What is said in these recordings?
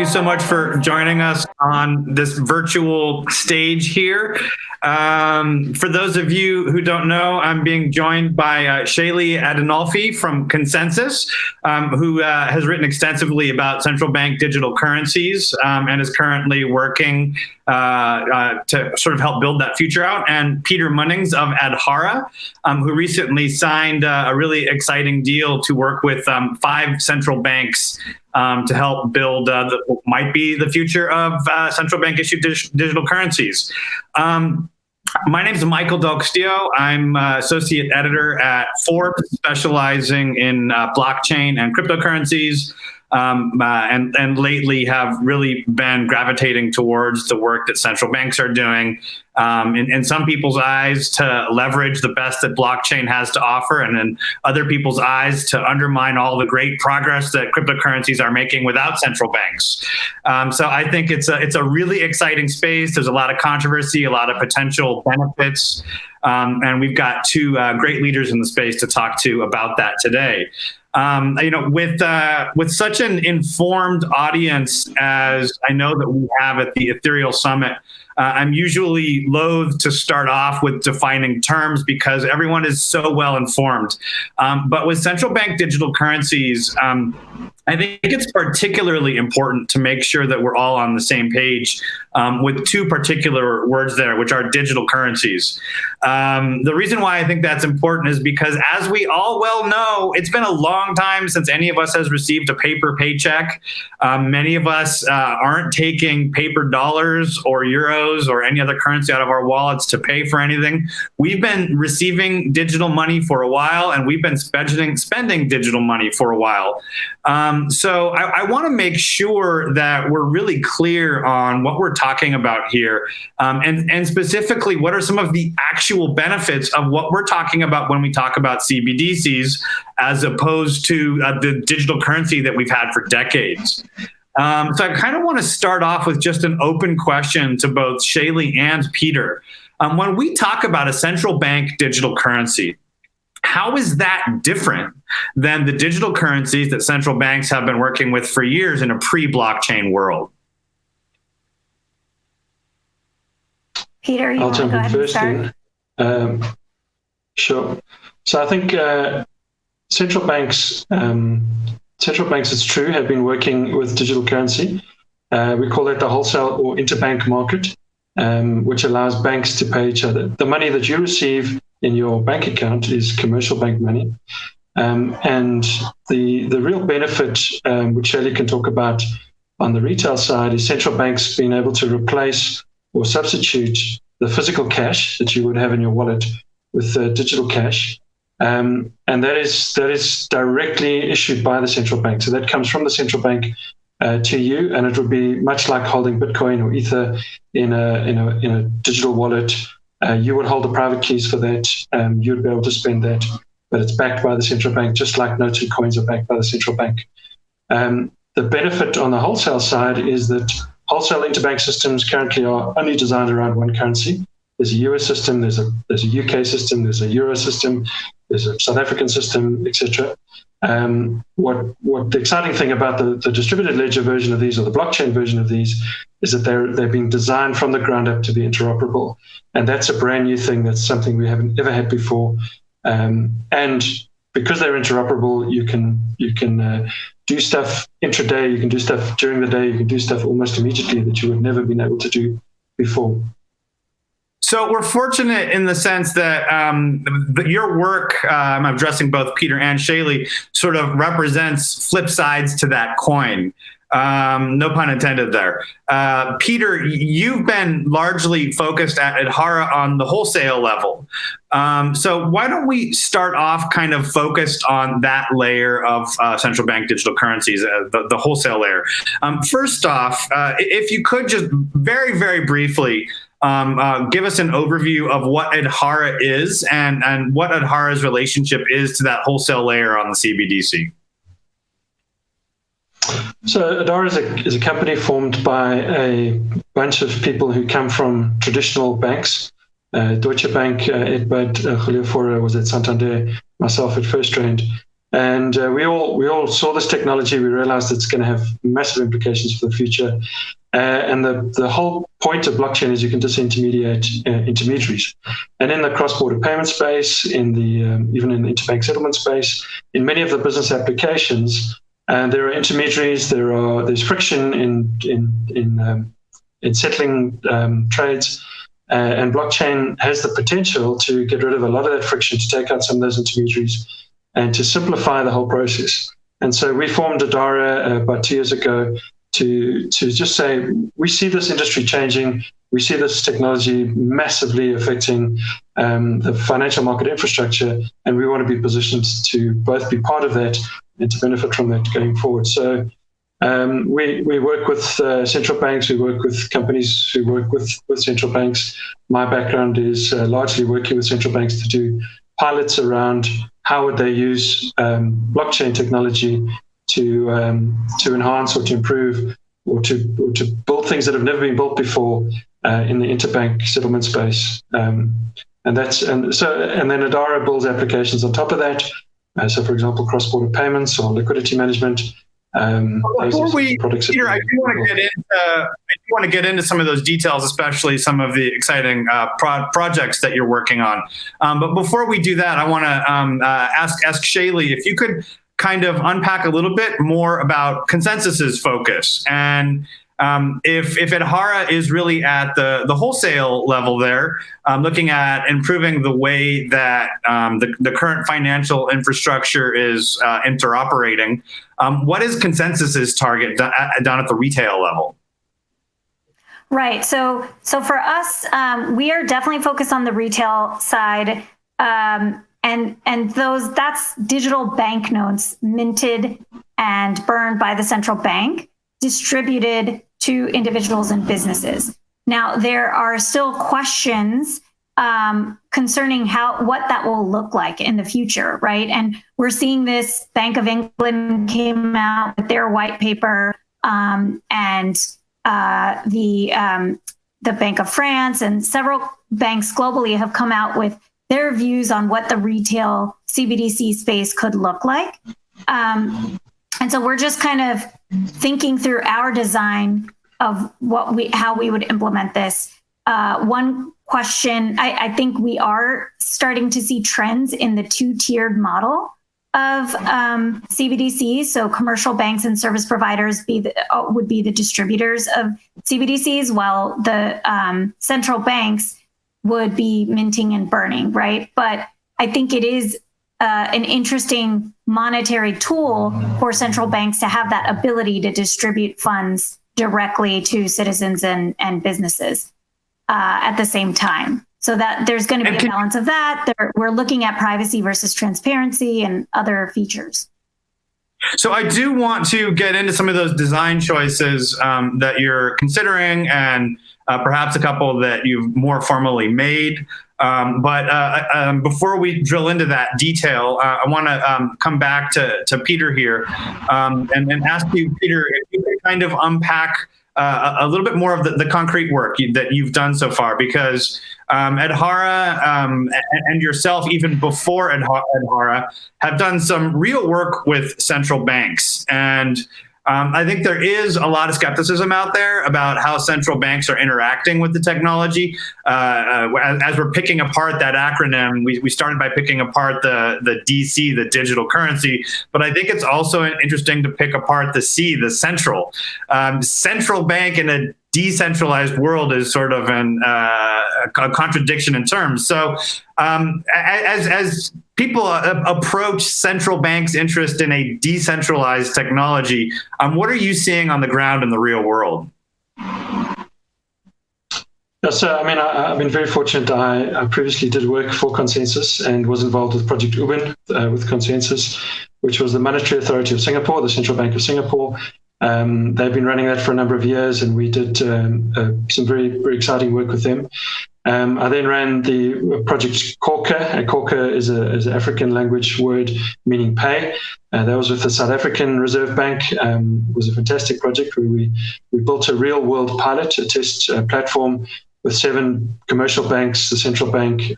so much for joining us on this virtual stage here. For those of you who don't know, I'm being joined by Shailee Adinolfi from ConsenSys, who has written extensively about central bank digital currencies and is currently working to sort of help build that future out, and Peter Munnings of Adhara, who recently signed a really exciting deal to work with 5 central banks to help build what might be the future of central bank issued digital currencies. My name is Michael Del Castillo. I'm associate editor at Forbes, specializing in blockchain and cryptocurrencies. And lately have really been gravitating towards the work that central banks are doing, in some people's eyes to leverage the best that blockchain has to offer, and in other people's eyes to undermine all the great progress that cryptocurrencies are making without central banks. So I think it's a really exciting space. There's a lot of controversy, a lot of potential benefits, and we've got 2 great leaders in the space to talk to about that today. With such an informed audience as I know that we have at the Ethereal Summit, I'm usually loath to start off with defining terms because everyone is so well informed. But with central bank digital currencies, I think it's particularly important to make sure that we're all on the same page with 2 particular words there, which are digital currencies. The reason why I think that's important is because, as we all well know, it's been a long time since any of us has received a paper paycheck. Many of us aren't taking paper dollars or euros or any other currency out of our wallets to pay for anything. We've been receiving digital money for a while, and we've been spending digital money for a while. So I want to make sure that we're really clear on what we're talking about here, and specifically what are some of the actual benefits of what we're talking about when we talk about CBDCs, as opposed to the digital currency that we've had for decades. So I kind of want to start off with just an open question to both Shailee and Peter. When we talk about a central bank digital currency, how is that different than the digital currencies that central banks have been working with for years in a pre-blockchain world? Peter, you I'll want to jump go in ahead first and start? Sure. So I think central banks, it's true, have been working with digital currency. We call that the wholesale or interbank market, which allows banks to pay each other. The money that you receive in your bank account is commercial bank money. And the real benefit, which Shailee can talk about on the retail side, is central banks being able to replace or substitute the physical cash that you would have in your wallet with digital cash. And that is directly issued by the central bank. So that comes from the central bank to you, and it would be much like holding Bitcoin or Ether in a digital wallet. You would hold the private keys for that. You'd be able to spend that, but it's backed by the central bank, just like notes and coins are backed by the central bank. The benefit on the wholesale side is that wholesale interbank systems currently are only designed around one currency. There's a US system, there's a UK system, there's a Euro system, there's a South African system, etc. What the exciting thing about the distributed ledger version of these, or the blockchain version of these, is that they're being designed from the ground up to be interoperable, and that's a brand new thing. That's something we haven't ever had before, and because they're interoperable, you can do stuff intraday, you can do stuff during the day, you can do stuff almost immediately that you would never been able to do before. So we're fortunate in the sense that your work, I'm addressing both Peter and Shailee, sort of represents flip sides to that coin. No pun intended there. Peter, you've been largely focused at Adhara on the wholesale level. So why don't we start off kind of focused on that layer of central bank digital currencies, the wholesale layer. First off, if you could just very, very briefly give us an overview of what Adhara is and what Adhara's relationship is to that wholesale layer on the CBDC. So Adhara is a company formed by a bunch of people who come from traditional banks. Deutsche Bank, Edbud, Julio Fora was at Santander, myself at First Trend. And we all saw this technology. We realized it's going to have massive implications for the future. And the whole point of blockchain is you can disintermediate intermediaries. And in the cross-border payment space, in the even in the interbank settlement space, in many of the business applications, there are intermediaries. There's friction in settling trades. And blockchain has the potential to get rid of a lot of that friction, to take out some of those intermediaries, and to simplify the whole process. And so we formed Adhara about 2 years ago to just say, we see this industry changing. We see this technology massively affecting the financial market infrastructure, and we want to be positioned to both be part of that and to benefit from that going forward. So we work with central banks. We work with companies who work with central banks. My background is largely working with central banks to do pilots around how would they use blockchain technology to enhance or to improve or to build things that have never been built before in the interbank settlement space. And then Adhara builds applications on top of that. So, for example, cross-border payments or liquidity management. Before Peter, I do want to get into some of those details, especially some of the exciting projects that you're working on. But before we do that, I want to ask Shailee if you could kind of unpack a little bit more about ConsenSys's focus, and if Adhara is really at the wholesale level there, looking at improving the way that the current financial infrastructure is interoperating. What is ConsenSys's target down at the retail level? Right. So for us, we are definitely focused on the retail side, and that's digital banknotes minted and burned by the central bank, distributed to individuals and businesses. Now, there are still questions concerning what that will look like in the future, right? And we're seeing this. Bank of England came out with their white paper, and the Bank of France and several banks globally have come out with their views on what the retail CBDC space could look like. And so we're just kind of thinking through our design of how we would implement this. One question, I think we are starting to see trends in the two-tiered model of CBDCs. So commercial banks and service providers would be the distributors of CBDCs, while the central banks would be minting and burning, right? But I think it is an interesting monetary tool for central banks to have that ability to distribute funds directly to citizens and businesses at the same time. So that there's going to be a balance of that. We're looking at privacy versus transparency and other features. So I do want to get into some of those design choices that you're considering, and perhaps a couple that you've more formally made. But before we drill into that detail, I want to come back to Peter here and ask you, Peter, if you could kind of unpack a little bit more of the concrete work that you've done so far, because Adhara and yourself, even before Adhara, have done some real work with central banks. And I think there is a lot of skepticism out there about how central banks are interacting with the technology. As we're picking apart that acronym, we started by picking apart the DC, the digital currency, but I think it's also interesting to pick apart the C, the central. Central bank in a decentralized world is sort of a contradiction in terms. So as people approach central banks' interest in a decentralized technology, what are you seeing on the ground in the real world? So, I mean, I've been very fortunate. I previously did work for ConsenSys and was involved with Project Ubin with ConsenSys, which was the Monetary Authority of Singapore, the Central Bank of Singapore. They've been running that for a number of years, and we did some very, very exciting work with them. I then ran the project Korka. Korka is an African language word meaning pay. That was with the South African Reserve Bank. It was a fantastic project where we built a real-world pilot, a test platform with 7 commercial banks, the central bank,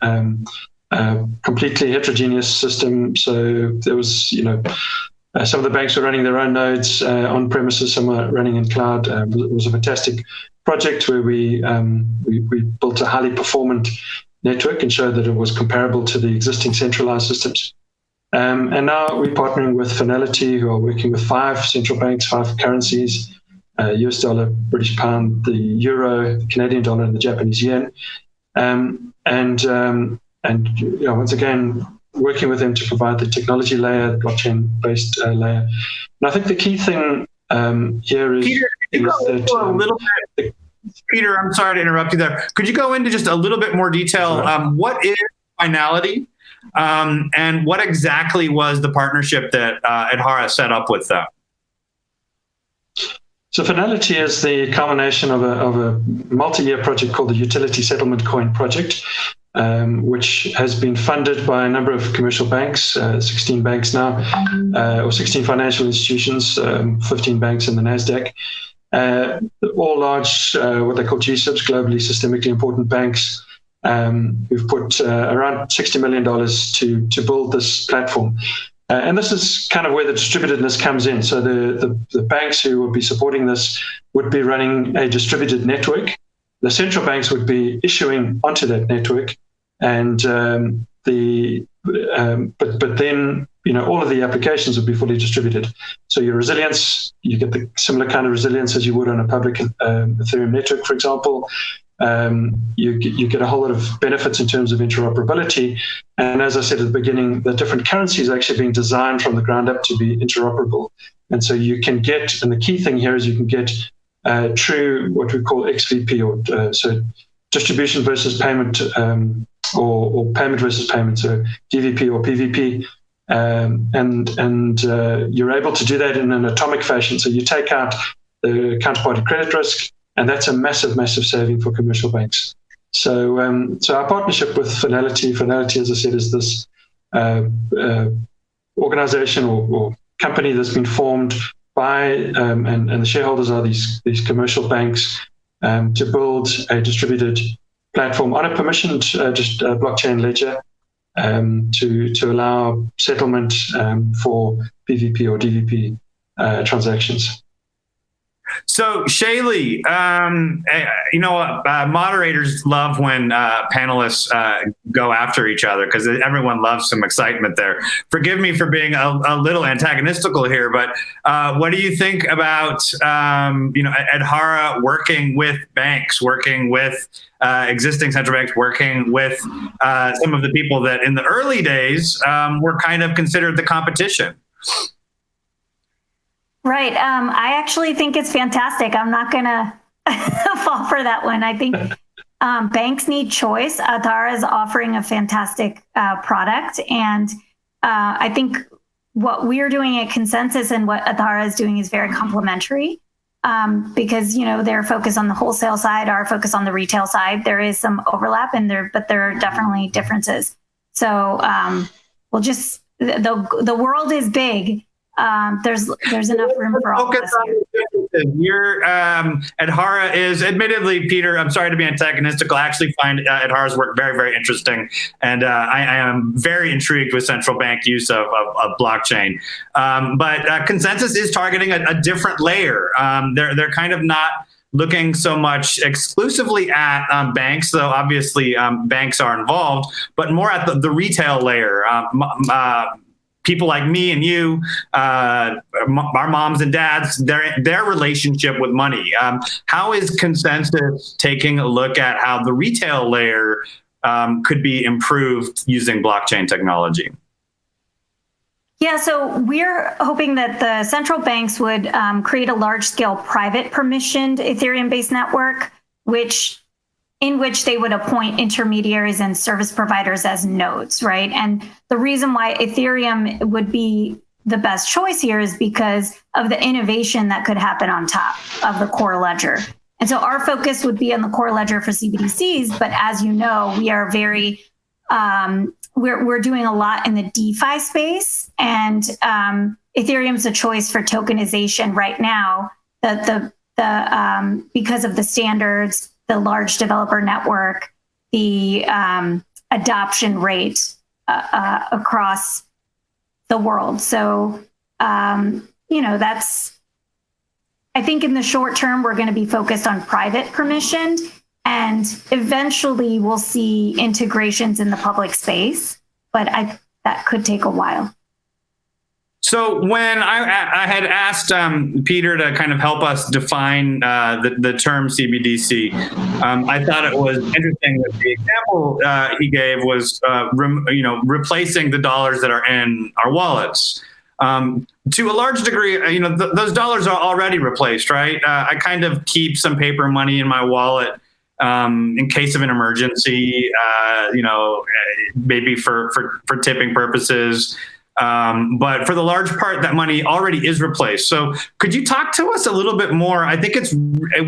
completely heterogeneous system. So there was, some of the banks were running their own nodes on premises, some were running in cloud. It was a fantastic project where we built a highly performant network and showed that it was comparable to the existing centralized systems. And now we're partnering with Finality, who are working with 5 central banks, 5 currencies, US dollar, British pound, the euro, the Canadian dollar, and the Japanese yen. Once again, working with them to provide the technology layer, blockchain-based layer. And I think the key thing here is, Peter, I'm sorry to interrupt you there. Could you go into just a little bit more detail? What is Finality, and what exactly was the partnership that Adhara set up with them? So Finality is the culmination of a multi-year project called the Utility Settlement Coin Project, which has been funded by a number of commercial banks, 16 banks now, or 16 financial institutions, 15 banks in the NASDAQ, all large, what they call GSIBs, globally systemically important banks. We've put around $60 million to build this platform. And this is kind of where the distributedness comes in. So the banks who would be supporting this would be running a distributed network. The central banks would be issuing onto that network, and but then all of the applications would be fully distributed. So your resilience, you get the similar kind of resilience as you would on a public Ethereum network, for example. You get a whole lot of benefits in terms of interoperability. And as I said at the beginning, the different currencies are actually being designed from the ground up to be interoperable. And so you can get, and the key thing here is you can get true, what we call XVP, or so distribution versus payment, or payment versus payment, so DVP or PVP. And you're able to do that in an atomic fashion. So you take out the counterparty credit risk, and that's a massive, massive saving for commercial banks. So our partnership with Finality, as I said, is this organization or company that's been formed by, and the shareholders are these commercial banks, to build a distributed platform on a permissioned blockchain ledger to allow settlement for PVP or DVP transactions. So, Shailee, moderators love when panelists go after each other because everyone loves some excitement there. Forgive me for being a little antagonistical here, but what do you think about Adhara working with banks, working with existing central banks, working with some of the people that in the early days were kind of considered the competition? Right. I actually think it's fantastic. I'm not going to fall for that one. I think banks need choice. Adhara is offering a fantastic product. And I think what we're doing at ConsenSys and what Adhara is doing is very complementary because, their focus on the wholesale side, our focus on the retail side, there is some overlap in there, but there are definitely differences. So the world is big. There's enough room for all of us here. Adhara is, admittedly, Peter, I'm sorry to be antagonistical. I actually find Adhara's work very, very interesting. And I am very intrigued with central bank use of blockchain. But ConsenSys is targeting a different layer. They're kind of not looking so much exclusively at banks, though obviously banks are involved, but more at the retail layer. People like me and you, our moms and dads, their relationship with money. How is ConsenSys taking a look at how the retail layer could be improved using blockchain technology? Yeah, so we're hoping that the central banks would create a large-scale private permissioned Ethereum-based network, in which they would appoint intermediaries and service providers as nodes, right? And the reason why Ethereum would be the best choice here is because of the innovation that could happen on top of the core ledger. And so our focus would be on the core ledger for CBDCs, but as you know, we are very, we're doing a lot in the DeFi space, and Ethereum's a choice for tokenization right now, because of the standards, the large developer network, the adoption rate across the world. So, that's, I think in the short term, we're going to be focused on private permissioned, and eventually we'll see integrations in the public space, but that could take a while. So when I had asked Peter to kind of help us define the term CBDC, I thought it was interesting that the example he gave was, replacing the dollars that are in our wallets. To a large degree, those dollars are already replaced, right? I kind of keep some paper money in my wallet in case of an emergency, maybe for tipping purposes. But for the large part, that money already is replaced. So could you talk to us a little bit more? I think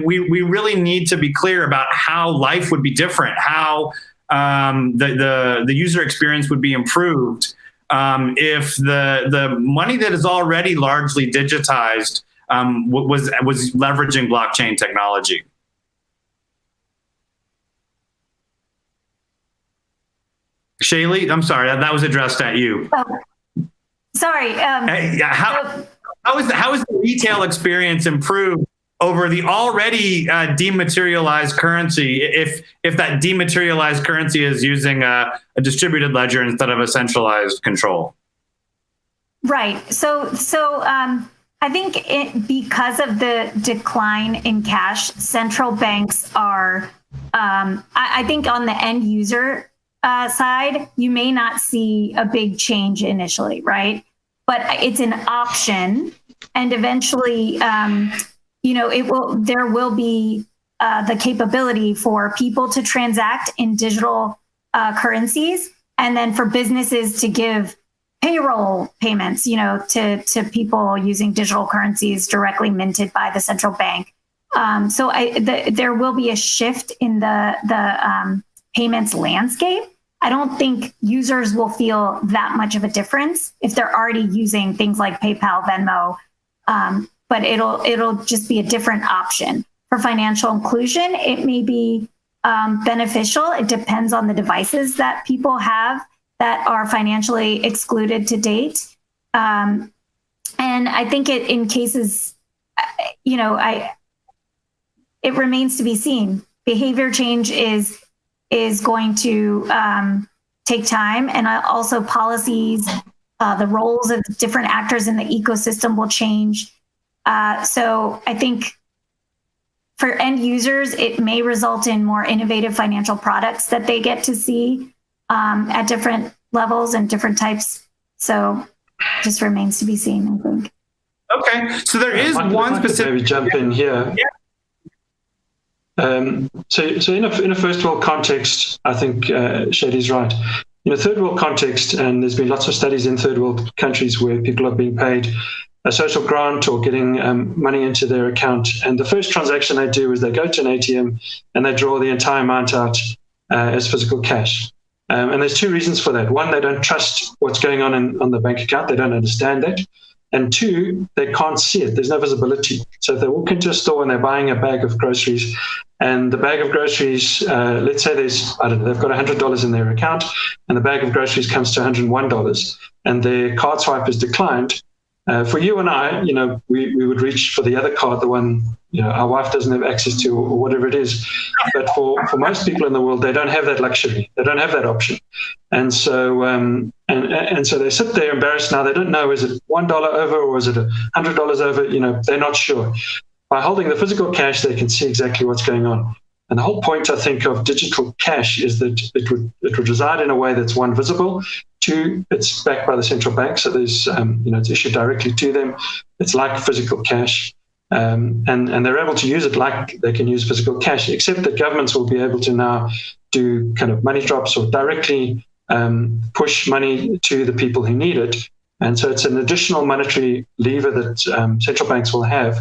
we really need to be clear about how life would be different, how the user experience would be improved if the money that is already largely digitized was leveraging blockchain technology. Shailee, I'm sorry, that was addressed at you. Oh, sorry. How is the retail experience improved over the already dematerialized currency if that dematerialized currency is using a distributed ledger instead of a centralized control? Right. So I think because of the decline in cash, central banks are, I think on the end user side, you may not see a big change initially, right? But it's an option, and eventually, there will be the capability for people to transact in digital currencies, and then for businesses to give payroll payments, to people using digital currencies directly minted by the central bank. So there will be a shift in the payments landscape. I don't think users will feel that much of a difference if they're already using things like PayPal, Venmo, but it'll just be a different option. For financial inclusion, it may be beneficial. It depends on the devices that people have that are financially excluded to date. And I think in cases, it remains to be seen. Behavior change is going to take time, and also policies, the roles of different actors in the ecosystem will change. So I think for end users, it may result in more innovative financial products that they get to see at different levels and different types. So just remains to be seen, I think. Okay, so there is one specific. Maybe jump in here. Yeah. So in a first world context, I think Shailee's right. In a third world context, and there's been lots of studies in third world countries where people are being paid a social grant or getting money into their account, and the first transaction they do is they go to an ATM and they draw the entire amount out as physical cash. And there's two reasons for that. One, they don't trust what's going on the bank account. They don't understand that. And two, they can't see it. There's no visibility. So if they walk into a store and they're buying a bag of groceries, and the bag of groceries, let's say they've got $100 in their account, and the bag of groceries comes to $101, and their card swipe is declined. For you and I, we would reach for the other card, the one our wife doesn't have access to, or whatever it is. But for most people in the world, they don't have that luxury. They don't have that option, and so and so they sit there embarrassed. Now they don't know, is it $1 over or is it $100 over? They're not sure. By holding the physical cash, they can see exactly what's going on. And the whole point, I think, of digital cash is that it would reside in a way that's, one, visible, two, it's backed by the central bank, so there's it's issued directly to them. It's like physical cash, and they're able to use it like they can use physical cash, except that governments will be able to now do kind of money drops or directly push money to the people who need it. And so it's an additional monetary lever that central banks will have,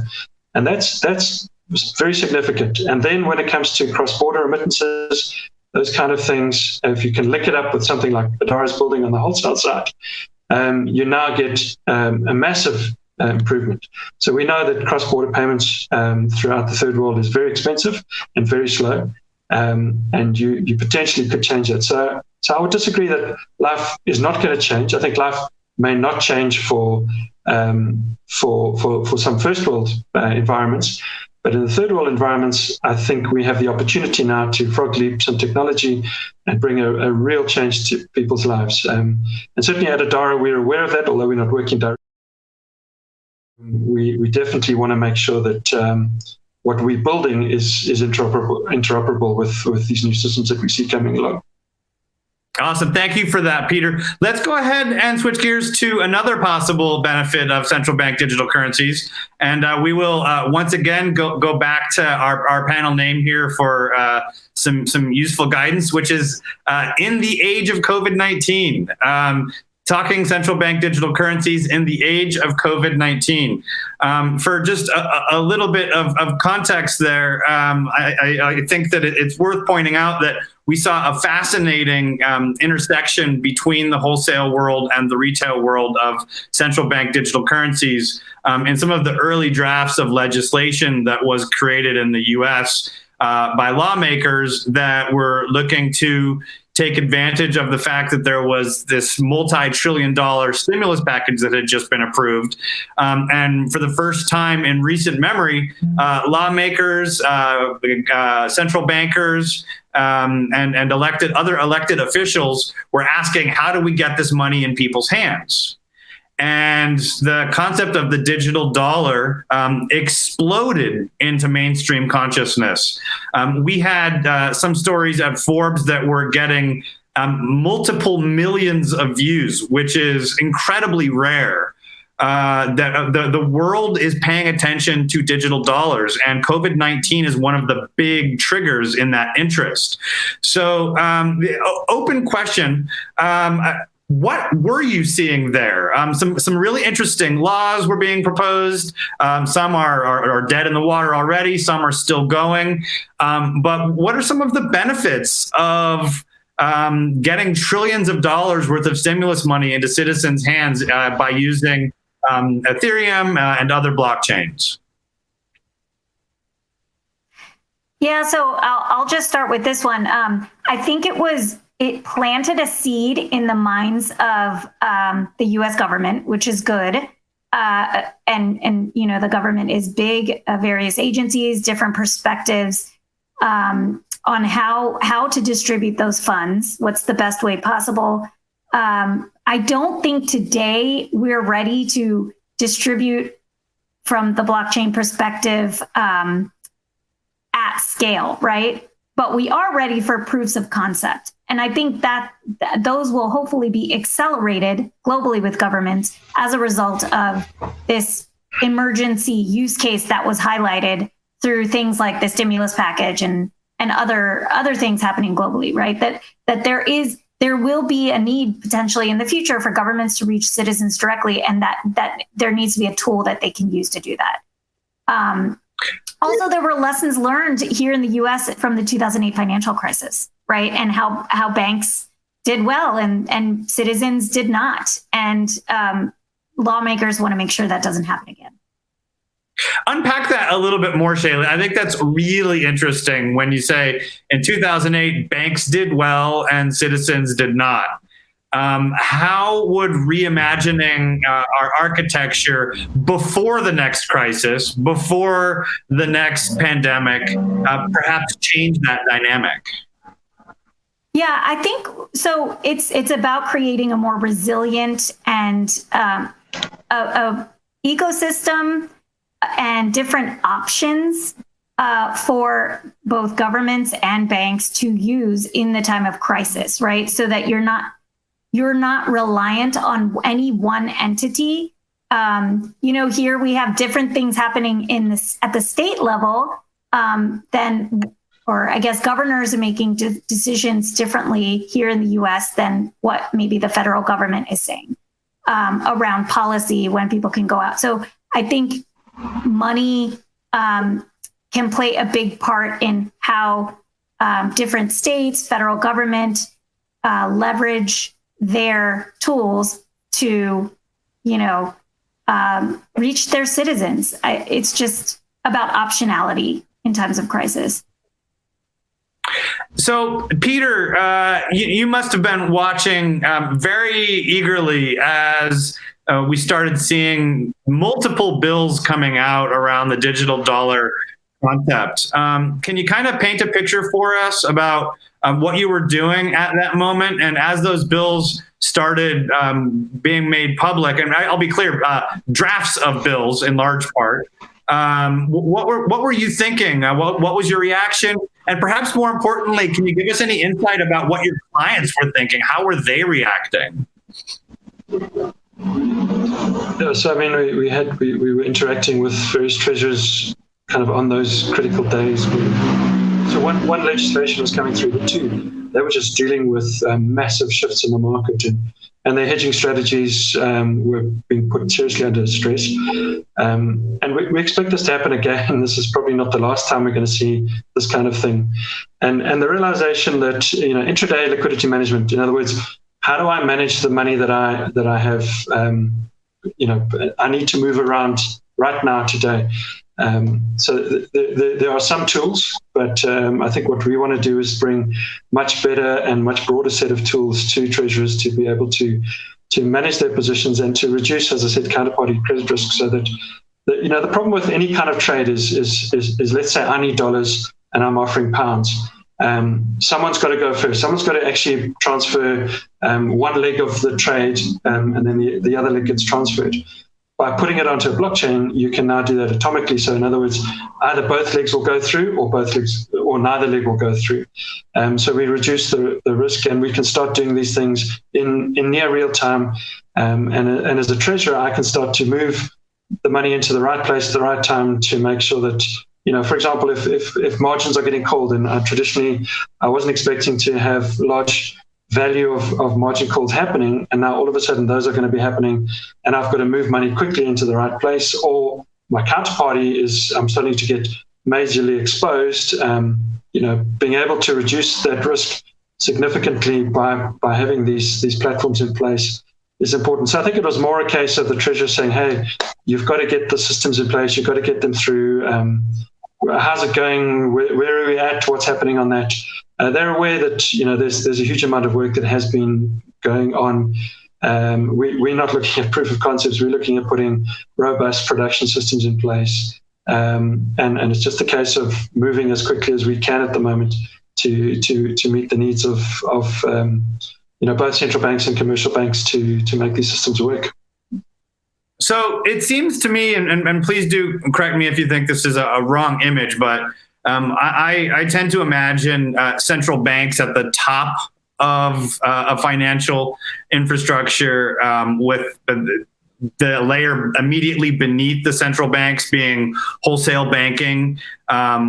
and that's very significant. And then when it comes to cross-border remittances, those kind of things, if you can link it up with something like Adhara's building on the wholesale side, you now get a massive improvement. So we know that cross-border payments throughout the third world is very expensive and very slow, and you potentially could change that. So So I would disagree that life is not going to change. I think life may not change for some first world environments, but in the third world environments, I think we have the opportunity now to frog leap some technology and bring a real change to people's lives. And certainly at Adhara, we're aware of that, although we're not working directly. We definitely want to make sure that what we're building is interoperable with these new systems that we see coming along. Awesome. Thank you for that, Peter. Let's go ahead and switch gears to another possible benefit of central bank digital currencies. And we will once again go back to our panel name here for some useful guidance, which is in the age of COVID-19. Talking central bank digital currencies in the age of COVID-19. For just a little bit of context there, I think that it's worth pointing out that we saw a fascinating intersection between the wholesale world and the retail world of central bank digital currencies in some of the early drafts of legislation that was created in the US by lawmakers that were looking to take advantage of the fact that there was this multi-trillion-dollar stimulus package that had just been approved. And for the first time in recent memory, lawmakers, central bankers, and other elected officials were asking, how do we get this money in people's hands? And the concept of the digital dollar exploded into mainstream consciousness. We had some stories at Forbes that were getting multiple millions of views, which is incredibly rare. That the world is paying attention to digital dollars, and COVID-19 is one of the big triggers in that interest. So, the open question. What were you seeing there? Some really interesting laws were being proposed. Some are dead in the water already. Some are still going. But what are some of the benefits of getting trillions of dollars worth of stimulus money into citizens' hands by using Ethereum and other blockchains? Yeah, so I'll just start with this one. I think it planted a seed in the minds of the U.S. government, which is good. And you know, the government is big, various agencies, different perspectives on how to distribute those funds. What's the best way possible? I don't think today we're ready to distribute from the blockchain perspective at scale, right? But we are ready for proofs of concept. And I think that those will hopefully be accelerated globally with governments as a result of this emergency use case that was highlighted through things like the stimulus package and other things happening globally, right? That there will be a need potentially in the future for governments to reach citizens directly, and that there needs to be a tool that they can use to do that. Also, there were lessons learned here in the U.S. from the 2008 financial crisis, right? And how banks did well and citizens did not. And lawmakers want to make sure that doesn't happen again. Unpack that a little bit more, Shailee. I think that's really interesting when you say in 2008, banks did well and citizens did not. How would reimagining our architecture before the next crisis, before the next pandemic, perhaps change that dynamic? Yeah, I think so. It's about creating a more resilient and a ecosystem and different options for both governments and banks to use in the time of crisis, right? So that you're not reliant on any one entity. Here we have different things happening at the state level or I guess governors are making decisions differently here in the US than what maybe the federal government is saying around policy when people can go out. So I think money can play a big part in how different states, federal government leverage their tools to, reach their citizens. It's just about optionality in times of crisis. So, Peter, you must have been watching very eagerly as we started seeing multiple bills coming out around the digital dollar concept. Can you kind of paint a picture for us about what you were doing at that moment? And as those bills started being made public, and I'll be clear, drafts of bills in large part, what were you thinking? What was your reaction? And perhaps more importantly, can you give us any insight about what your clients were thinking? How were they reacting? Yeah, so I mean, we were interacting with various treasurers kind of on those critical days. So one legislation was coming through, but two, they were just dealing with massive shifts in the market, and their hedging strategies were being put seriously under stress. And we expect this to happen again. This is probably not the last time we're going to see this kind of thing. And the realization that, intraday liquidity management, in other words, how do I manage the money that I have? I need to move around right now today. So there are some tools, but I think what we want to do is bring much better and much broader set of tools to treasurers to be able to manage their positions and to reduce, as I said, counterparty credit risk. So that the problem with any kind of trade is let's say I need dollars and I'm offering pounds. Someone's got to go first. Someone's got to actually transfer one leg of the trade, and then the other leg gets transferred. By putting it onto a blockchain, you can now do that atomically. So in other words, either both legs will go through, or neither leg will go through. So we reduce the risk, and we can start doing these things in near real time. And as a treasurer, I can start to move the money into the right place at the right time to make sure that, for example, if margins are getting called, and traditionally I wasn't expecting to have large value of margin calls happening, and now all of a sudden those are going to be happening, and I've got to move money quickly into the right place, or my counterparty I'm starting to get majorly exposed. Being able to reduce that risk significantly by having these platforms in place is important. So I think it was more a case of the treasurer saying, hey, you've got to get the systems in place, you've got to get them through. How's it going? Where are we at? What's happening on that? They're aware that there's a huge amount of work that has been going on. We're not looking at proof of concepts. We're looking at putting robust production systems in place, and it's just a case of moving as quickly as we can at the moment to meet the needs of both central banks and commercial banks to make these systems work. So it seems to me, and please do correct me if you think this is a wrong image, but I tend to imagine central banks at the top of a financial infrastructure, with the layer immediately beneath the central banks being wholesale banking,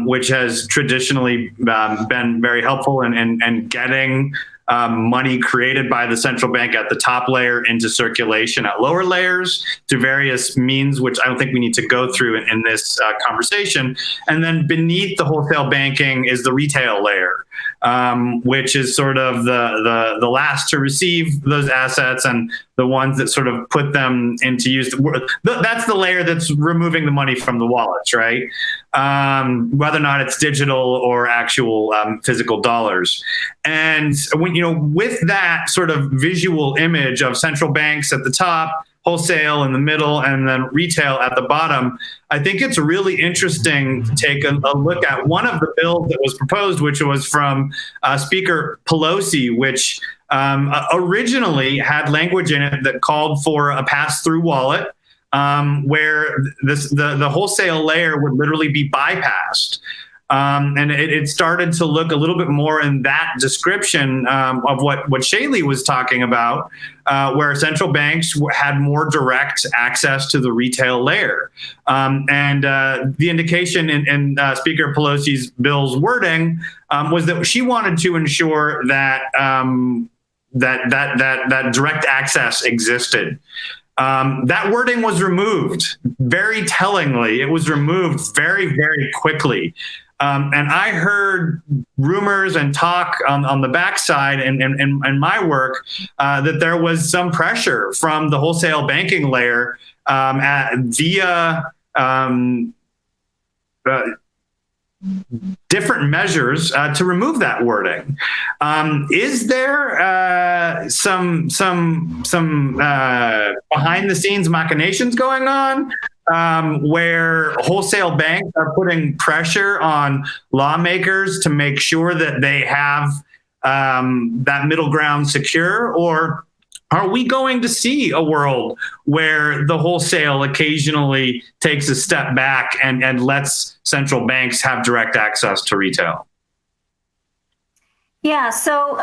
which has traditionally been very helpful in getting money created by the central bank at the top layer into circulation at lower layers to various means, which I don't think we need to go through in this conversation. And then beneath the wholesale banking is the retail layer, which is sort of the last to receive those assets and the ones that sort of put them into use. That's the layer that's removing the money from the wallets, right? Whether or not it's digital or actual physical dollars. And when with that sort of visual image of central banks at the top, wholesale in the middle, and then retail at the bottom, I think it's really interesting to take a look at one of the bills that was proposed, which was from Speaker Pelosi, which originally had language in it that called for a pass-through wallet, where the wholesale layer would literally be bypassed. And it started to look a little bit more in that description of what Shailee was talking about, where central banks had more direct access to the retail layer. And the indication in Speaker Pelosi's bill's wording was that she wanted to ensure that that direct access existed. That wording was removed very tellingly. It was removed very, very quickly. And I heard rumors and talk on the backside and my work that there was some pressure from the wholesale banking layer via different measures to remove that wording. Is there some behind the scenes machinations going on where wholesale banks are putting pressure on lawmakers to make sure that they have that middle ground secure? Or are we going to see a world where the wholesale occasionally takes a step back and lets central banks have direct access to retail? Yeah, so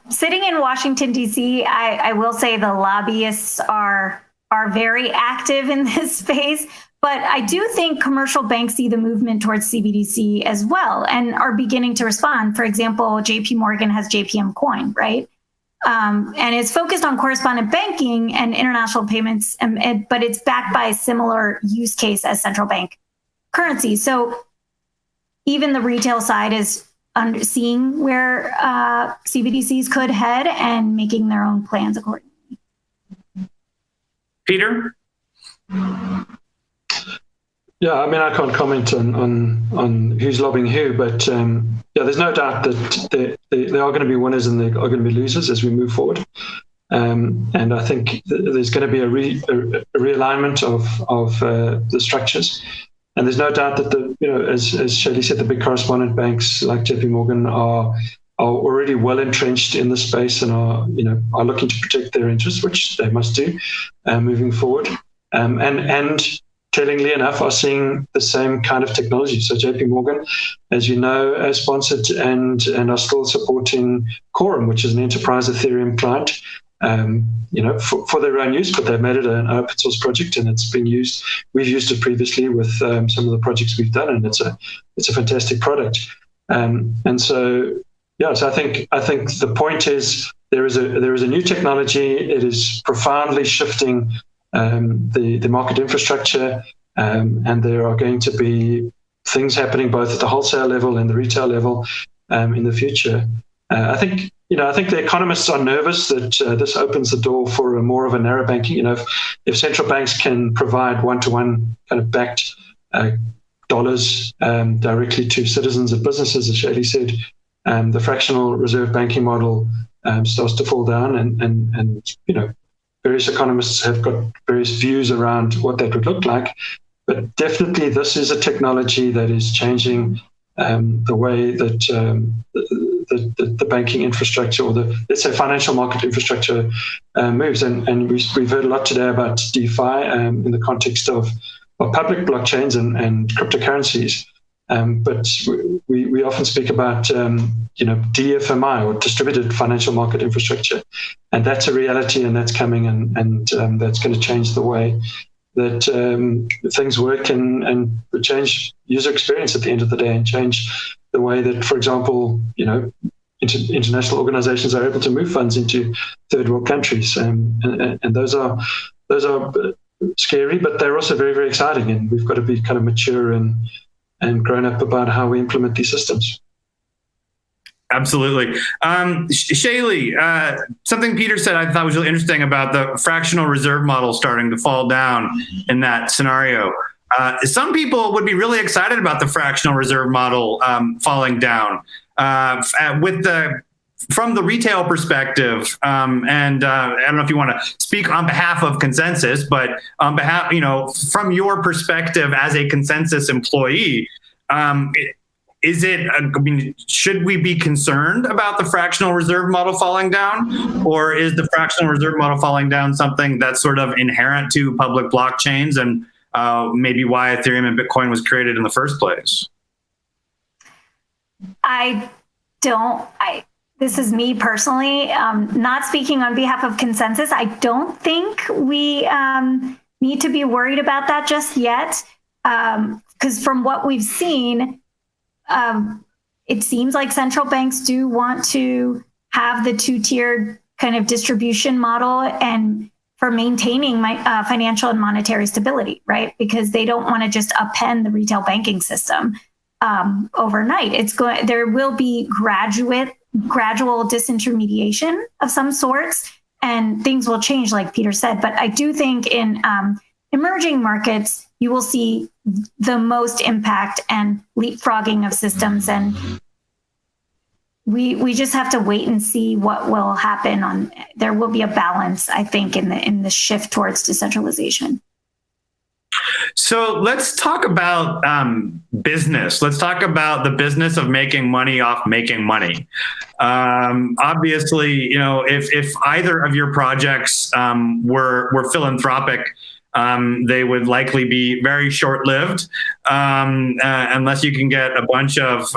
sitting in Washington, D.C., I will say the lobbyists are very active in this space, but I do think commercial banks see the movement towards CBDC as well and are beginning to respond. For example, JP Morgan has JPM Coin, right? And it's focused on correspondent banking and international payments, but it's backed by a similar use case as central bank currency. So even the retail side is seeing where CBDCs could head and making their own plans accordingly. Peter? Yeah, I mean, I can't comment on who's lobbying who, but yeah, there's no doubt that there are going to be winners and there are going to be losers as we move forward. And I think there's going to be a realignment of the structures. And there's no doubt that as Shailee said, the big correspondent banks like JP Morgan are already well entrenched in the space and are looking to protect their interests, which they must do moving forward. And tellingly enough, are seeing the same kind of technology. So JP Morgan, as you know, has sponsored and are still supporting Quorum, which is an enterprise Ethereum client, for their own use, but they've made it an open source project and it's been used. We've used it previously with some of the projects we've done, and it's a fantastic product. And so, yeah, so I think the point is there is a new technology. It is profoundly shifting the market infrastructure, and there are going to be things happening both at the wholesale level and the retail level in the future. I think the economists are nervous that this opens the door for more of a narrow banking. If central banks can provide one-to-one kind of backed dollars directly to citizens and businesses, as Shailee said, the fractional reserve banking model starts to fall down, and various economists have got various views around what that would look like. But definitely this is a technology that is changing the way that the banking infrastructure, or let's say financial market infrastructure, moves. And we've heard a lot today about DeFi in the context of public blockchains and cryptocurrencies. But we often speak about DFMI, or distributed financial market infrastructure, and that's a reality, and that's coming, and that's going to change the way that things work and change user experience at the end of the day, and change the way that, for example, international organizations are able to move funds into third world countries, and those are scary, but they're also very, very exciting, and we've got to be kind of mature and grown up about how we implement these systems. Absolutely. Shailee, something Peter said I thought was really interesting about the fractional reserve model starting to fall down in that scenario. Some people would be really excited about the fractional reserve model falling down. From the retail perspective, and I don't know if you want to speak on behalf of ConsenSys, but on behalf, from your perspective as a ConsenSys employee, should we be concerned about the fractional reserve model falling down, or is the fractional reserve model falling down something that's sort of inherent to public blockchains and maybe why Ethereum and Bitcoin was created in the first place? This is me personally, not speaking on behalf of ConsenSys. I don't think we need to be worried about that just yet, because from what we've seen, it seems like central banks do want to have the two-tiered kind of distribution model and for maintaining financial and monetary stability, right? Because they don't want to just upend the retail banking system overnight. There will be gradual disintermediation of some sorts, and things will change, like Peter said. But I do think in emerging markets, you will see the most impact and leapfrogging of systems. And we just have to wait and see what will happen. There will be a balance, I think, in the shift towards decentralization. So let's talk about business. Let's talk about the business of making money off making money. Obviously, if either of your projects were philanthropic, they would likely be very short-lived unless you can get a bunch of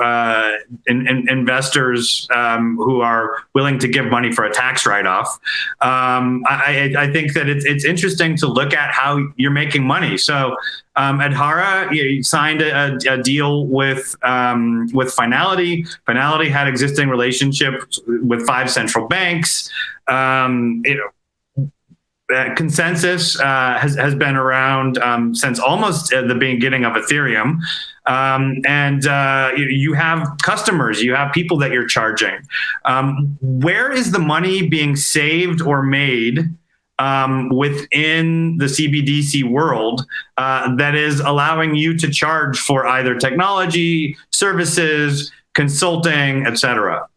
investors who are willing to give money for a tax write-off. I think that it's interesting to look at how you're making money. So Adhara, you signed a deal with Finality. Finality had existing relationships with 5 central banks. ConsenSys has been around since almost the beginning of Ethereum. You have customers, you have people that you're charging. Where is the money being saved or made within the CBDC world that is allowing you to charge for either technology, services, consulting, etc.?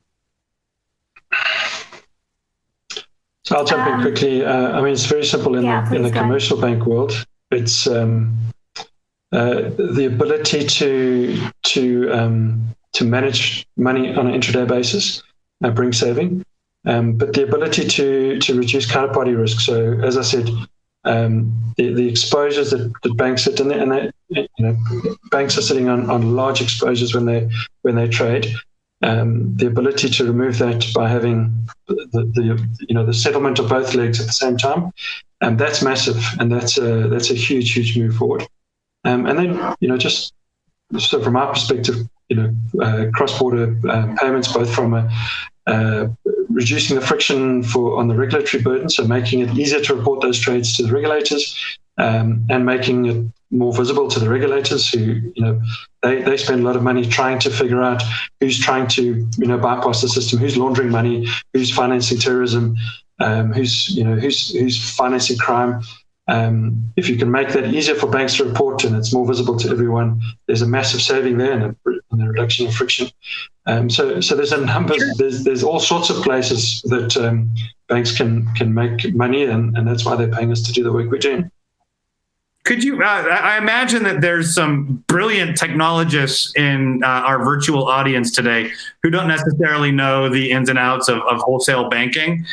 So I'll jump in quickly. It's very simple in the commercial bank world. It's the ability to manage money on an intraday basis, bring saving, but the ability to reduce counterparty risk. So as I said, the exposures that banks sit in, and banks are sitting on large exposures when they trade. The ability to remove that by having the settlement of both legs at the same time, that's massive, and that's a huge move forward. And then just so from our perspective, cross-border payments, both from reducing the friction on the regulatory burden, so making it easier to report those trades to the regulators, and making it more visible to the regulators who, they spend a lot of money trying to figure out who's trying to, bypass the system, who's laundering money, who's financing terrorism, who's financing crime. If you can make that easier for banks to report and it's more visible to everyone, there's a massive saving there and a reduction of friction. So there's a number, there's all sorts of places that banks can make money, and that's why they're paying us to do the work we're doing. Could you, I imagine that there's some brilliant technologists in our virtual audience today who don't necessarily know the ins and outs of wholesale banking.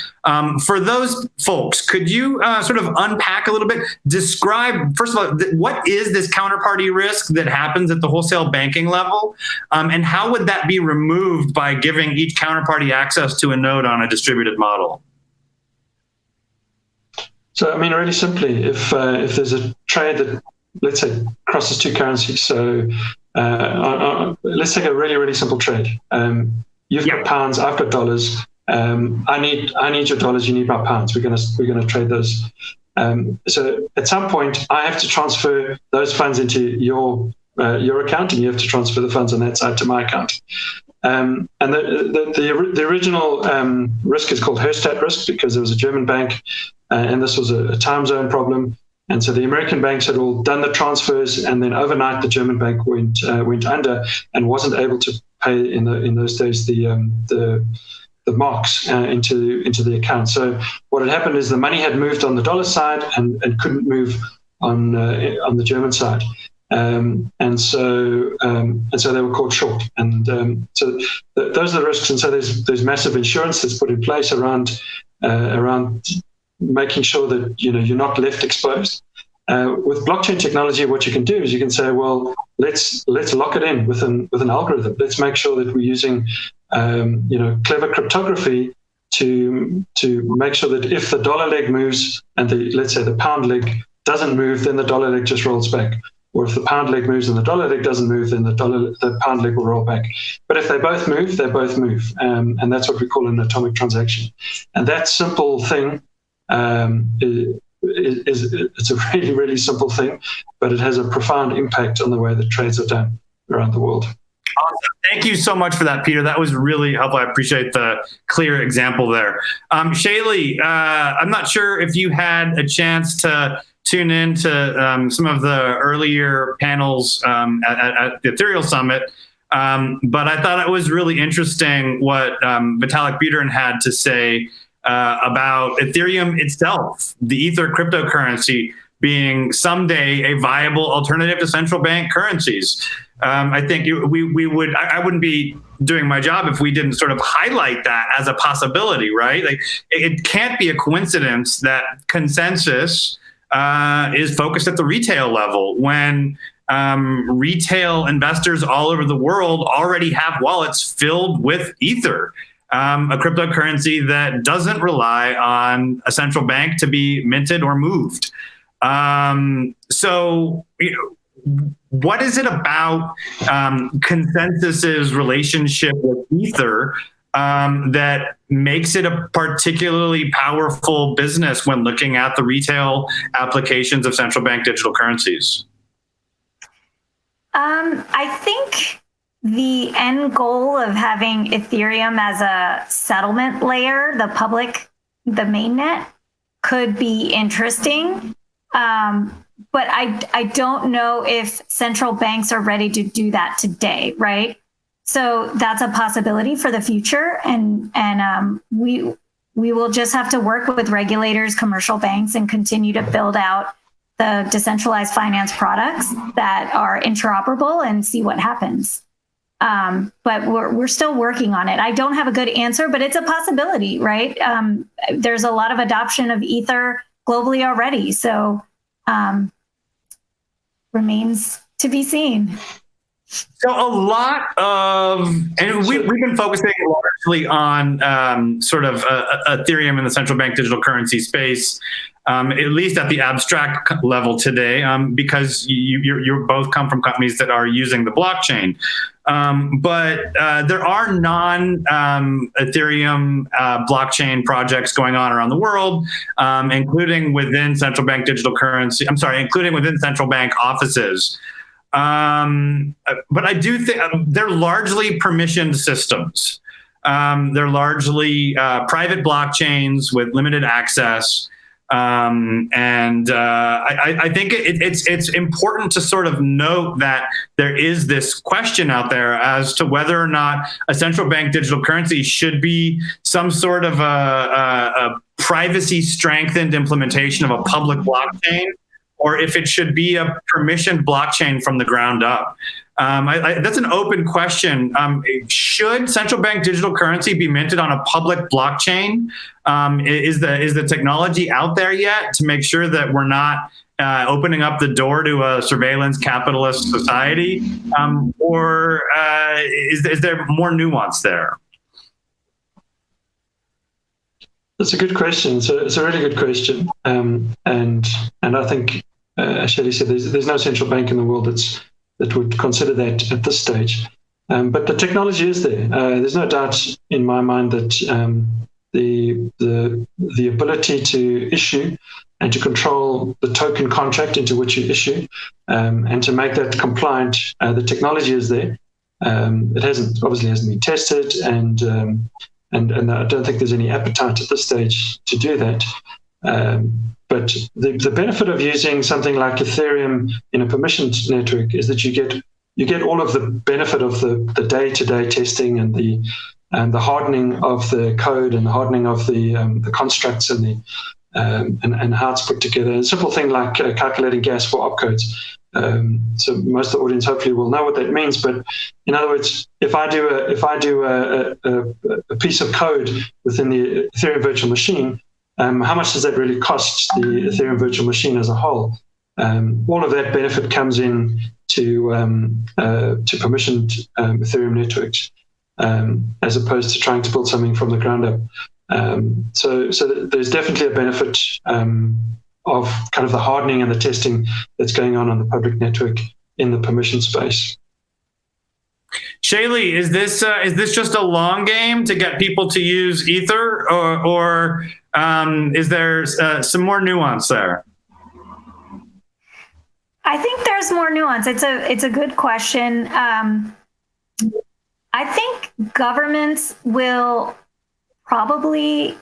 For those folks, could you sort of unpack a little bit, describe, first of all, what is this counterparty risk that happens at the wholesale banking level? And how would that be removed by giving each counterparty access to a node on a distributed model? So, really simply, if there's a trade that, let's say, crosses 2 currencies, so let's take a really simple trade. You've got pounds, I've got dollars. I need your dollars, you need my pounds. We're gonna trade those. So at some point, I have to transfer those funds into your account, and you have to transfer the funds on that side to my account. And the original risk is called Herstatt risk because there was a German bank, and this was a time zone problem. And so the American banks had all done the transfers, and then overnight the German bank went under and wasn't able to pay in those days the marks into the account. So what had happened is the money had moved on the dollar side and couldn't move on the German side. And so they were called short, and so those are the risks. And so there's massive insurance that's put in place around making sure that you're not left exposed. With blockchain technology, what you can do is you can say, well, let's lock it in with an algorithm. Let's make sure that we're using clever cryptography to make sure that if the dollar leg moves and let's say the pound leg doesn't move, then the dollar leg just rolls back. Or if the pound leg moves and the dollar leg doesn't move, then the pound leg will roll back. But if they both move, they both move. And that's what we call an atomic transaction. And that simple thing it's a really simple thing, but it has a profound impact on the way that trades are done around the world. Awesome. Thank you so much for that, Peter. That was really helpful. I appreciate the clear example there. Shailee, I'm not sure if you had a chance to tune into some of the earlier panels at the Ethereal Summit. But I thought it was really interesting what Vitalik Buterin had to say about Ethereum itself, the Ether cryptocurrency, being someday a viable alternative to central bank currencies. I think we would. I wouldn't be doing my job if we didn't sort of highlight that as a possibility, right? Like it can't be a coincidence that ConsenSys is focused at the retail level when retail investors all over the world already have wallets filled with Ether, a cryptocurrency that doesn't rely on a central bank to be minted or moved. So, what is it about ConsenSys's relationship with Ether that makes it a particularly powerful business when looking at the retail applications of central bank digital currencies? I think the end goal of having Ethereum as a settlement layer, the mainnet, could be interesting. But I don't know if central banks are ready to do that today, right? So that's a possibility for the future, and we will just have to work with regulators, commercial banks, and continue to build out the decentralized finance products that are interoperable and see what happens. But we're still working on it. I don't have a good answer, but it's a possibility, right? There's a lot of adoption of Ether globally already, so remains to be seen. So a lot of, and we've been focusing largely on sort of Ethereum and the central bank digital currency space, at least at the abstract level today, because you both come from companies that are using the blockchain. But there are non-Ethereum blockchain projects going on around the world, including within central bank digital currency. Including within central bank offices. But I do think they're largely permissioned systems. They're largely private blockchains with limited access. I think it's important to sort of note that there is this question out there as to whether or not a central bank digital currency should be some sort of a privacy strengthened implementation of a public blockchain, or if it should be a permissioned blockchain from the ground up. That's an open question. Should central bank digital currency be minted on a public blockchain? Is the technology out there yet to make sure that we're not opening up the door to a surveillance capitalist society? Or is there more nuance there? That's a good question. It's a really good question. And I think, as Shailee said, there's no central bank in the world that would consider that at this stage. But the technology is there. There's no doubt in my mind that the ability to issue and to control the token contract into which you issue and to make that compliant, the technology is there. It obviously hasn't been tested, and I don't think there's any appetite at this stage to do that. But the benefit of using something like Ethereum in a permissioned network is that you get all of the benefit of the day-to-day testing and the hardening of the code and the hardening of the constructs and how it's put together. A simple thing like calculating gas for opcodes. So most of the audience hopefully will know what that means. But in other words, if I do a piece of code within the Ethereum virtual machine, how much does that really cost the Ethereum virtual machine as a whole? All of that benefit comes in to permissioned Ethereum networks, as opposed to trying to build something from the ground up. So there's definitely a benefit of kind of the hardening and the testing that's going on the public network in the permission space. Shailee, is this just a long game to get people to use Ether, or is there some more nuance there? I think there's more nuance. It's a good question. I think governments will probably,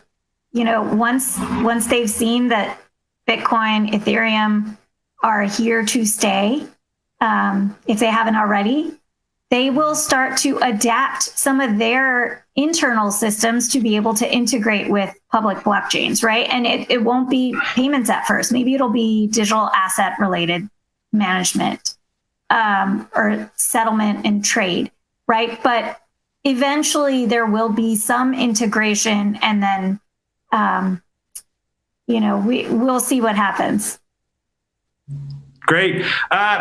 once they've seen that Bitcoin, Ethereum are here to stay, if they haven't already, they will start to adapt some of their internal systems to be able to integrate with public blockchains, right? And it won't be payments at first. Maybe it'll be digital asset related management, or settlement and trade, right? But eventually there will be some integration, and then, we'll see what happens. Great.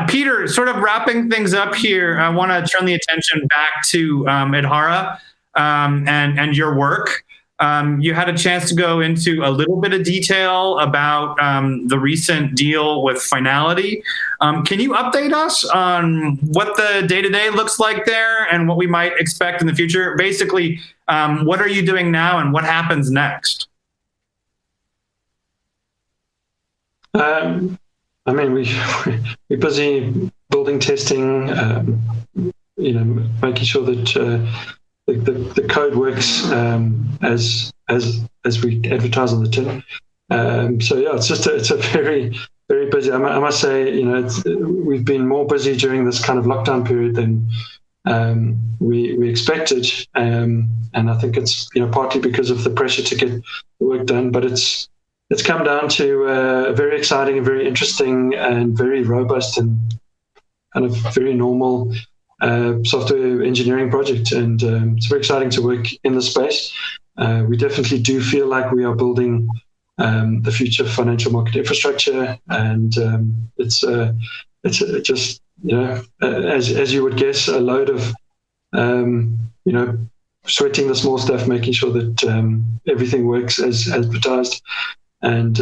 Peter, sort of wrapping things up here, I want to turn the attention back to Adhara and your work. You had a chance to go into a little bit of detail about the recent deal with Finality. Can you update us on what the day-to-day looks like there and what we might expect in the future? Basically, what are you doing now and what happens next? We're busy building, testing, making sure that the code works as we advertise on the tin. It's a very, very busy. I must say, we've been more busy during this kind of lockdown period than we expected, and I think it's partly because of the pressure to get the work done, but it's come down to a very exciting and very interesting and very robust and kind of very normal software engineering project. And it's very exciting to work in the space. We definitely do feel like we are building the future financial market infrastructure. And it's just, as you would guess, a load of, sweating the small stuff, making sure that everything works as advertised. And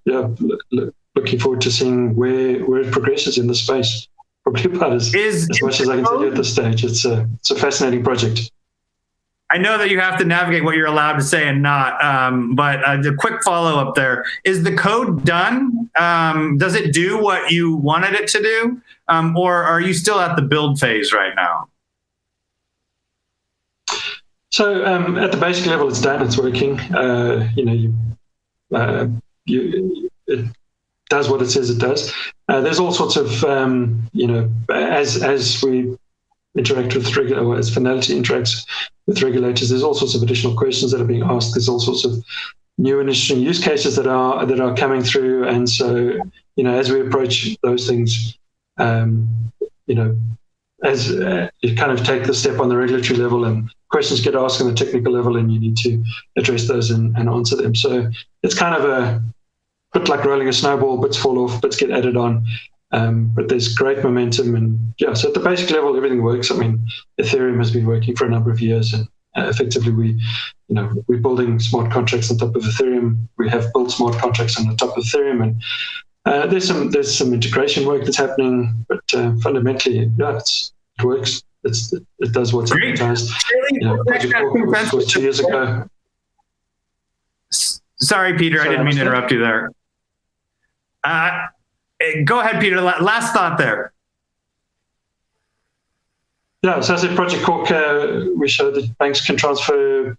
looking forward to seeing where it progresses in the space. Probably about as much as I can tell you at this stage. It's a fascinating project. I know that you have to navigate what you're allowed to say and not, but the quick follow-up there, is the code done? Does it do what you wanted it to do? Or are you still at the build phase right now? So at the basic level, it's done, it's working. It does what it says it does. There's all sorts of, as we interact with as Finality interacts with regulators, there's all sorts of additional questions that are being asked. There's all sorts of new and interesting use cases that are coming through. And so, as we approach those things, as you kind of take the step on the regulatory level and questions get asked on the technical level, and you need to address those and answer them. So it's kind of a bit like rolling a snowball, bits fall off, bits get added on. But there's great momentum, and so at the basic level, everything works. I mean, Ethereum has been working for a number of years, and effectively we're building smart contracts on top of Ethereum. We have built smart contracts on the top of Ethereum, and there's some integration work that's happening, but fundamentally, it works. It does what's advertised. Project was 2 years ago. Sorry, Peter, I didn't mean to interrupt you there. Go ahead, Peter. Last thought there. Yeah, so as a Project Cork, we showed that banks can transfer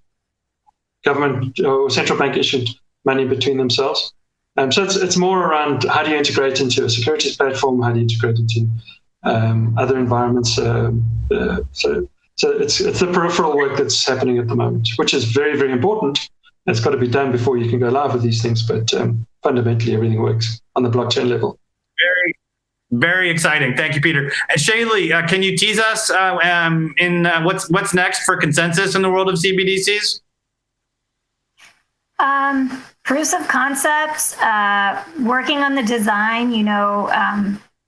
government or central bank issued money between themselves. So it's more around how do you integrate into a securities platform, how do you integrate into other environments. So it's the peripheral work that's happening at the moment, which is very, very important. It's got to be done before you can go live with these things, but fundamentally everything works on the blockchain level. Very, very exciting. Thank you, Peter. Shailee, can you tease us in what's next for ConsenSys in the world of CBDCs? Proofs of concepts, working on the design,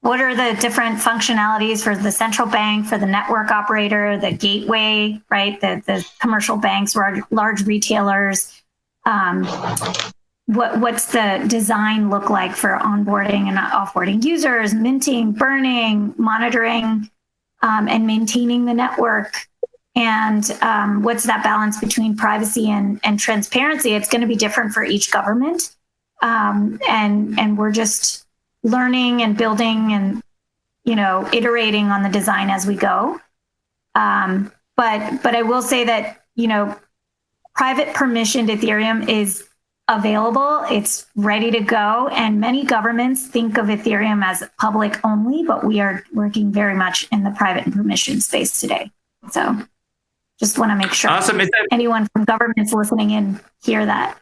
what are the different functionalities for the central bank, for the network operator, the gateway, right? The commercial banks, large retailers. What's the design look like for onboarding and offboarding users, minting, burning, monitoring, and maintaining the network? And what's that balance between privacy and transparency? It's going to be different for each government. And we're just learning and building and, iterating on the design as we go. But I will say that, private permissioned Ethereum is available. It's ready to go. And many governments think of Ethereum as public only, but we are working very much in the private and permission space today. So just want to make sure anyone from governments listening in hear that.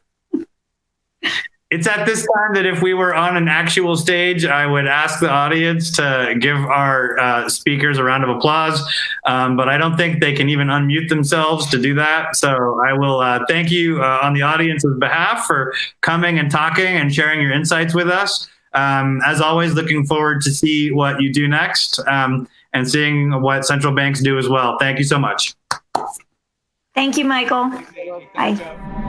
It's at this time that if we were on an actual stage, I would ask the audience to give our speakers a round of applause. But I don't think they can even unmute themselves to do that. So I will thank you on the audience's behalf for coming and talking and sharing your insights with us. As always, looking forward to see what you do next and seeing what central banks do as well. Thank you so much. Thank you, Michael. Bye.